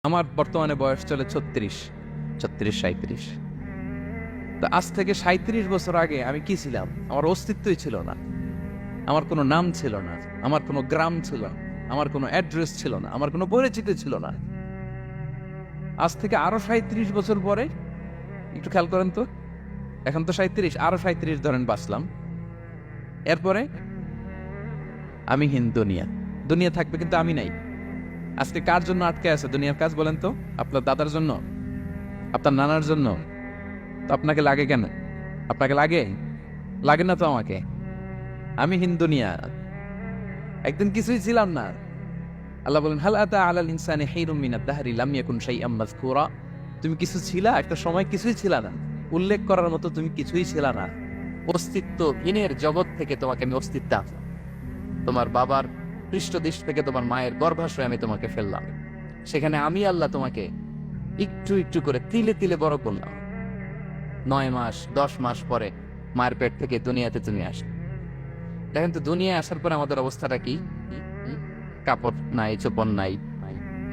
আমার বর্তমানে বয়স চলে 36, 37। তো আজ থেকে 37 বছর আগে আমি কি ছিলাম? আমার অস্তিত্বই ছিল না। আমার কোনো নাম ছিল না, আমার কোনো গ্রাম ছিল না, আমার কোনো অ্যাড্রেস ছিল না, আমার কোনো পরিচিতি ছিল না। আজ থেকে আরো 37 বছর পরে একটু খেয়াল করেন তো, এখন তো 37, আরো 37 ধরেন বাঁচলাম। এরপরে আমি দুনিয়া দুনিয়া থাকবে, কিন্তু আমি নাই। আজকে কার জন্য আটকে আছে দুনিয়ার কাজ বলেন তো? আপনার দাদার জন্য? আপনার নানার জন্য? তো আপনাকে লাগে কেন? আপনাকে লাগে? লাগে না তো আমাকে। আমি দুনিয়া, একদিন কিছুই ছিলাম না। আল্লাহ বলেন, হাল আতা আলাল ইনসানি হিরুম মিনাদ দাহরি লাম ইয়াকুন শাইআম মাযকুরা। তুমি কিছু ছিলা, একটা সময় কিছুই ছিলা না, উল্লেখ করার মতো তুমি কিছুই ছিলা না। অস্তিত্বহীনের জগৎ থেকে তোমাকে আমি অস্তিত্ব আনলাম। তোমার বাবার পৃষ্ঠদেশ থেকে তোমার মায়ের গর্ভাশয়ে আমি তোমাকে ফেললাম। সেখানে আমি আল্লাহ তোমাকে একটু একটু করে তিলে তিলে বড় করলাম। 9 মাস 10 মাস পরে মায়ের পেট থেকে দুনিয়াতে তুমি আসো। দেখেন তো, দুনিয়ায় আসার পরে আমাদের অবস্থাটা কি? কাপড় নাই, চোপড় নাই,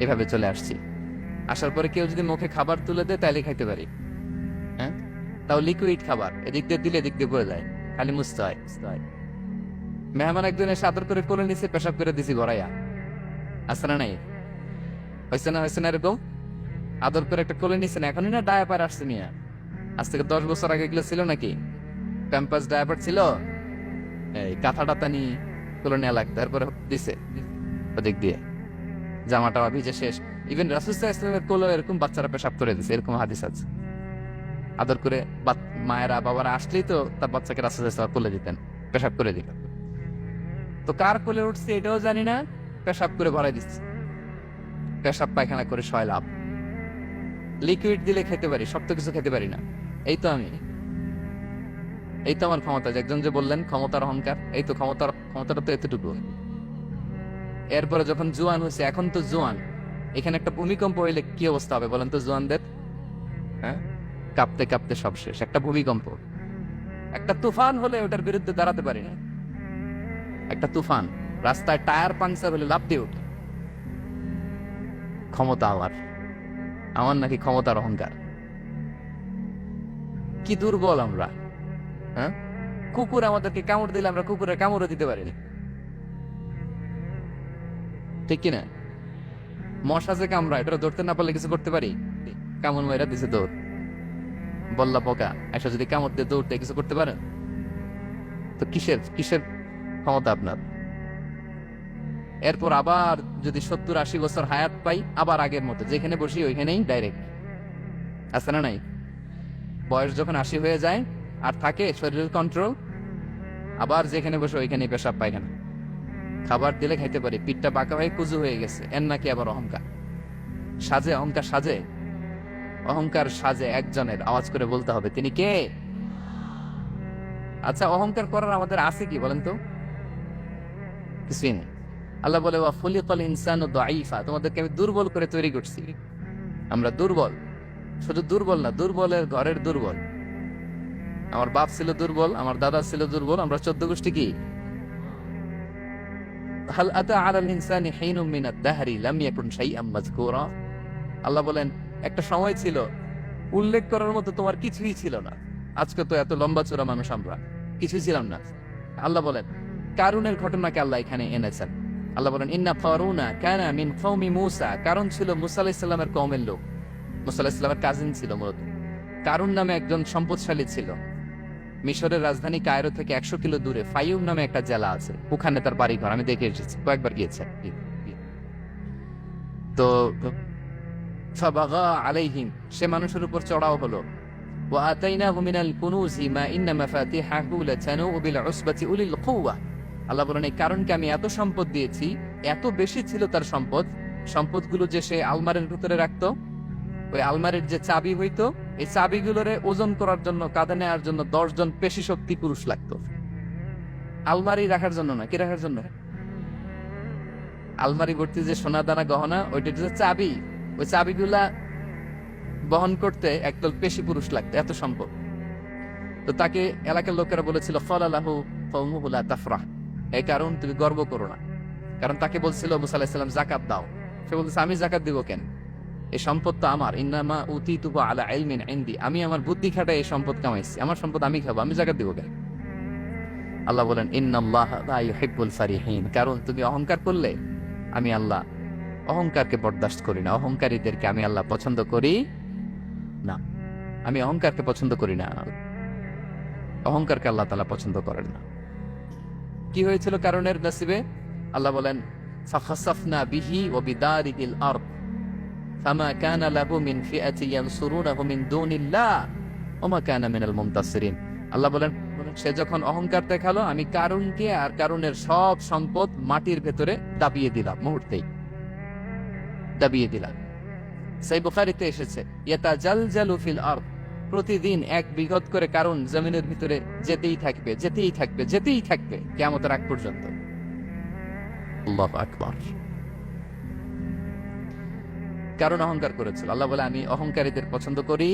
এভাবে চলে আসছি। আসার পরে কেউ যদি মুখে খাবার তুলে দেয় তাইলে খাইতে পারি, হ্যাঁ? তাও লিকুইড খাবার, এদিক দিয়ে দিলে এদিক দিয়ে পড়ে যায়, খালি মুছতে হয়। মেহমান একজন এসে আদর করে কোলে নিচে পেশাব করে দিছি গড়াইয়া। আসছে না নাই? হয়েছে না এরকম? আদর করে একটা কোলে নিচ্ছে না, এখনই না ডায়াপার আসছে নিয়ে। আজ থেকে 10 বছর আগে এগুলো ছিল নাকি? প্যাম্পাস ডায়াপার ছিল, এই কাঁথা টাতা নিয়ে কোলে নেওয়া লাগতো, তারপরে দিছে ওদিক দিয়ে জামাটা ভিজে শেষ। ইভেন রাসূল সাল্লাল্লাহু আলাইহি ওয়াসাল্লামের কোলে এরকম বাচ্চারা পেশাব করে দিছে, এরকম হাদিস আছে। আদর করে মায়েরা বাবারা আসলেই তো তার বাচ্চাকে রাসূল সাল্লাল্লাহু আলাইহি ওয়াসাল্লাম কোলে দিতেন, পেশাব করে দিতেন। তো কার কোলে উঠছে এটাও জানি না, পেশাব করে ভরাই দিচ্ছে। পেশাব পায়খানা করে লাভ। লিকুইড দিলে খেতে পারি, শক্ত কিছু খেতে পারি না। এই তো আমি, এই তো আমার ক্ষমতা। একজন যে বললেন ক্ষমতার অহংকার, এই তো ক্ষমতাটা তো এতটুকু। এরপরে যখন জোয়ান হয়েছে, এখন তো জোয়ান, এখানে একটা ভূমিকম্প হইলে কি অবস্থা হবে বলেন তো জোয়ানদের? হ্যাঁ, কাঁপতে কাঁপতে সব শেষ। একটা ভূমিকম্প, একটা তুফান হলে ওটার বিরুদ্ধে দাঁড়াতে পারি না। একটা তুফান, রাস্তায় টায়ার পাংচার হলে লাফ দিয়ে উঠে। ক্ষমতা আমার নাকি ক্ষমতার অহংকার? কি দুর্বল আমরা, হ্যাঁ? কুকুর আমাদেরকে কামড় দিলে আমরা কুকুরের কামড়ও দিতে পারিনি, ঠিক কিনা? মশা যে কামড়া, এটা ধরতে না পারলে কিছু করতে পারি? কামড় মেয়েরা দিছে দৌড়। বল্লা পোকা এসে যদি কামড় দিয়ে দৌড়তে কিছু করতে পারেন? তো কিসের কিসের ক্ষমতা আপনার? এরপর আবার যদি 70-80 বছর হায়াত পাই, আবার আগের মতো যেখানে বসি ওইখানেই ডাইরেক্ট। আছে না নাই? বয়স যখন 80 হয়ে যায় আর থাকে শরীরের কন্ট্রোল, আবার যেখানে বসে ওইখানেই পেশাব পায়খানা। খাবার দিলে খাইতে পারি, পিঠটা বাঁকা হয়ে কুজু হয়ে গেছে। এর নাকি আবার অহংকার সাজে? অহংকার সাজে একজনের, আওয়াজ করে বলতে হবে তিনি কে? আচ্ছা, অহংকার করার আমাদের আছে কি বলেন তো? কিছুই নেই। আল্লাহ বলে, ওয়া খুলিকাল ইনসানু দাঈফা, তোমাদেরকে আমি দুর্বল করে তৈরি করছি। আমরা দুর্বল, শুধু দুর্বল না, দুর্বলের ঘরের দুর্বল। আমার বাপ ছিল দুর্বল, আমার দাদা ছিল দুর্বল, আমরা 14 গোষ্ঠী কি? হাল আতা আলাল ইনসানি হিনুম মিনাদ দাহরি লাম ইয়াকুন শাইআম মাযকুরা। আল্লাহ বলেন, একটা সময় ছিল উল্লেখ করার মতো তোমার কিছুই ছিল না। আজকে তো এত লম্বা চূড়া মানুষ, আমরা কিছুই ছিলাম না। আল্লাহ বলেন, কারুনের ঘটনাকে আল্লাহ এখানে এনেছেন। আল্লাহ বলেন, ইন্না ফারুনা কানা মিন কওমি মূসা। কারুন ছিল মুসা আলাইহিস সালামের কওমের লোক, মুসা আলাইহিস সালামের কাজিন ছিল মূলত। কারুন নামে একজন সম্পদশালী ছিল। মিশরের রাজধানী কায়রো থেকে 100 কিলো দূরে ফাইউম নামে একটা জেলা আছে, ওখানে তার বাড়ি ঘর। আমি দেখে এসেছি, কয়েকবার গিয়েছে। তো ফাবাগা আলাইহিম, সে মানুষের উপর চড়াও হলো। ওয়া আতাইনাহু মিনাল কুনুজি মা ইন্না মাফাতিহাহু লাতানূ বিল উসবাতি উলিল কুওয়া। আল্লাহ বলেন, এই কারণকে আমি এত সম্পদ দিয়েছি, এত বেশি ছিল তার সম্পদ, সম্পদগুলো যে সে আলমারির ভিতরে রাখতো। ওই আলমারির যে চাবি হইতো, এই চাবিগুলোরে ওজন করার জন্য, কাঁধে নেওয়ার জন্য 10 জন পেশি শক্তি পুরুষ লাগতো। আলমারি রাখার জন্য না, কি রাখার জন্য? আলমারি ভর্তি যে সোনা দানা গহনা, ওইটার যে চাবি, ওই চাবিগুলা বহন করতে একদল পেশি পুরুষ লাগতো, এত সম্পদ। তো তাকে এলাকার লোকেরা বলেছিল, ফালালাহু কওমুহু লা তাফরাহ, এই কারণ তুমি গর্ব করো না। কারণ তাকে বলছিল মুসা আলাইহিস সালাম জাকাত দাও, সে বলতেছে আমি জাকাত দিব কেন? এই সম্পদ তো আমার, ইন্নামা উতিতুহু আলা ইলমিন ইনদি, আমি আমার বুদ্ধি খাটায় এই সম্পদ কামাইছি, আমার সম্পদ আমি খাবো, আমি জাকাত দিব কেন? আল্লাহ বলেন ইন্নাল্লাহা লা ইউহিব্বুল ফারিহিন, কারণ তুমি অহংকার করলে আমি আল্লাহ অহংকারকে বরদাস্ত করি না, অহংকারীদেরকে আমি আল্লাহ পছন্দ করি না। আমি অহংকারকে পছন্দ করি না, অহংকারকে আল্লাহ তাআলা পছন্দ করেন না। কি হয়েছিল কারণের নসিবে? আল্লাহ বলেন ফাখাসাফনা বিহি ওয়া বিদারিহিল আরদ ফামা কানা লাহু মিন ফিআতি ইয়ানসুরুনাহু মিন দুনিল্লাহ ওয়া মা কানা মিনাল মুনতাসিরিন। আল্লাহ বলেন সে যখন অহংকার দেখালো, আমি কারুনকে আর কারুনের সব সম্পদ মাটির ভেতরে দাবিয়ে দিলাম, মুহূর্তেই দাবিয়ে দিলাম। সহিহ বুখারীতে এসেছে ইয়াতাজালজালু ফিল আরদ, প্রতিদিন 1 বিঘত করে কারণ জমিনের ভিতরে যেতেই থাকবে, যেতেই থাকবে, যেতেই থাকবে কিয়ামতের আগ পর্যন্ত। আল্লাহু আকবার। কারণ অহংকার করেছিল। আল্লাহ বলে আমি অহংকারীদের পছন্দ করি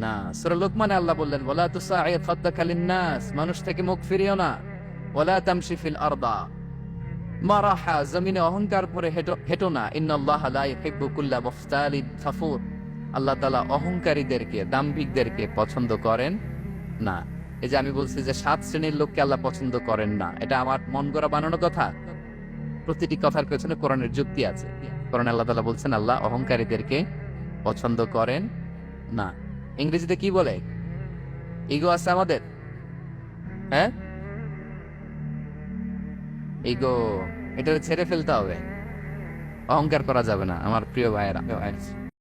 না। সূরা লোকমানে আল্লাহ বললেন ওয়ালা তুসাইর খাদ্দাকা লিন-নাস, মানুষ থেকে মুখ ফিরিও না। ওয়ালা তামশি ফিল আরদা মারাহা, জমিনে অহংকার করে হেঁটো না। ইন্নাল্লাহা লা ইউহিব্বু কুল্লা মুখতালিন ফাখুর, আল্লাহ তাআলা অহংকারীদেরকে, দাম্ভিকদেরকে পছন্দ করেন না। এই যে আমি বলছি যে 7 শ্রেণীর লোককে আল্লাহ পছন্দ করেন না, এটা আমার মন গড়া বানানো কথা? প্রতিটি কথার পেছনে কোরআনের যুক্তি আছে। কোরআনে আল্লাহ তাআলা বলছেন আল্লাহ অহংকারীদেরকে পছন্দ করেন না। ইংরেজিতে কি বলে? ইগো আছে আমাদের, হ্যাঁ ইগো, এটা ছেড়ে ফেলতে হবে, অহংকার করা যাবে না আমার প্রিয় ভাইয়েরা।